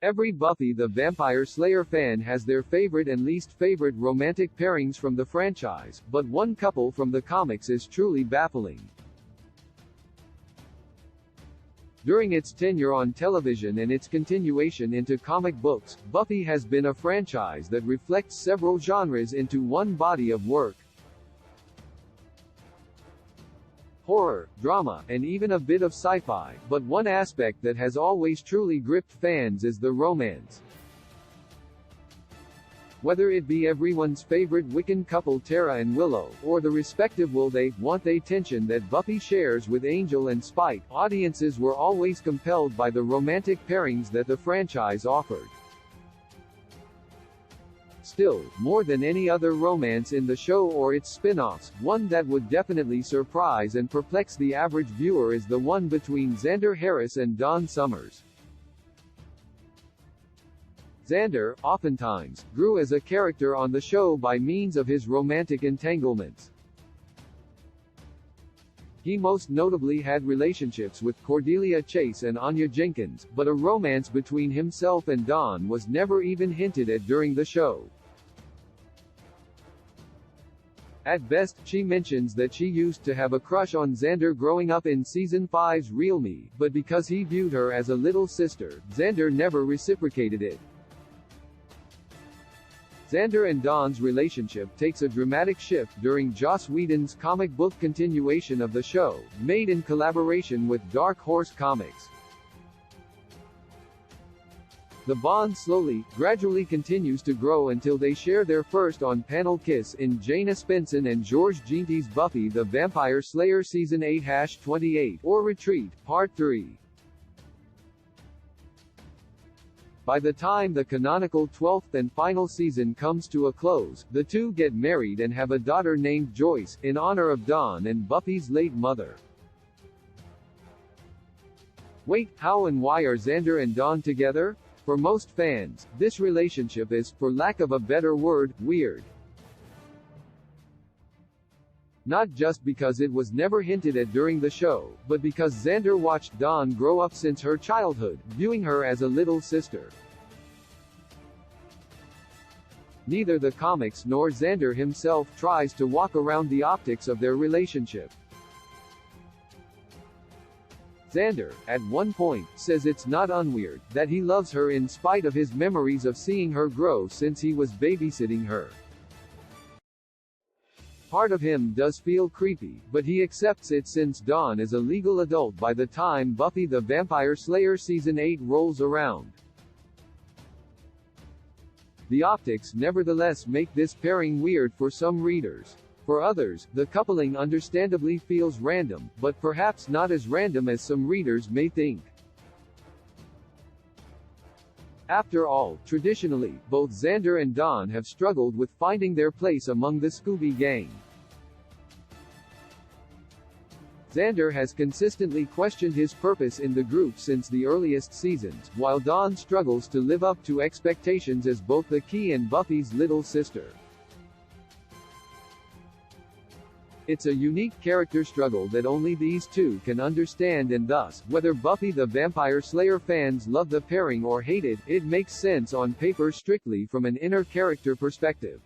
Every Buffy the Vampire Slayer fan has their favorite and least favorite romantic pairings from the franchise, but one couple from the comics is truly baffling. During its tenure on television and its continuation into comic books, Buffy has been a franchise that reflects several genres into one body of work. Horror, drama, and even a bit of sci-fi, but one aspect that has always truly gripped fans is the romance. Whether it be everyone's favorite Wiccan couple Tara and Willow, or the respective will they, want they tension that Buffy shares with Angel and Spike, audiences were always compelled by the romantic pairings that the franchise offered. Still, more than any other romance in the show or its spin-offs, one that would definitely surprise and perplex the average viewer is the one between Xander Harris and Dawn Summers. Xander, oftentimes, grew as a character on the show by means of his romantic entanglements. He most notably had relationships with Cordelia Chase and Anya Jenkins, but a romance between himself and Dawn was never even hinted at during the show. At best, she mentions that she used to have a crush on Xander growing up in Season 5's Real Me, but because he viewed her as a little sister, Xander never reciprocated it. Xander and Dawn's relationship takes a dramatic shift during Joss Whedon's comic book continuation of the show, made in collaboration with Dark Horse Comics. The bond gradually continues to grow until they share their first on-panel kiss in Jaina Spenson and George Jeanty's Buffy the Vampire Slayer Season 8-28, or Retreat, Part 3. By the time the canonical 12th and final season comes to a close, the two get married and have a daughter named Joyce, in honor of Dawn and Buffy's late mother. Wait, how and why are Xander and Dawn together? For most fans, this relationship is, for lack of a better word, weird. Not just because it was never hinted at during the show, but because Xander watched Dawn grow up since her childhood, viewing her as a little sister. Neither the comics nor Xander himself tries to walk around the optics of their relationship. Xander, at one point, says it's not unweird, that he loves her in spite of his memories of seeing her grow since he was babysitting her. Part of him does feel creepy, but he accepts it since Dawn is a legal adult by the time Buffy the Vampire Slayer Season 8 rolls around. The optics nevertheless make this pairing weird for some readers. For others, the coupling understandably feels random, but perhaps not as random as some readers may think. After all, traditionally, both Xander and Dawn have struggled with finding their place among the Scooby Gang. Xander has consistently questioned his purpose in the group since the earliest seasons, while Dawn struggles to live up to expectations as both the Key and Buffy's little sister. It's a unique character struggle that only these two can understand, and thus, whether Buffy the Vampire Slayer fans love the pairing or hate it, it makes sense on paper strictly from an inner character perspective.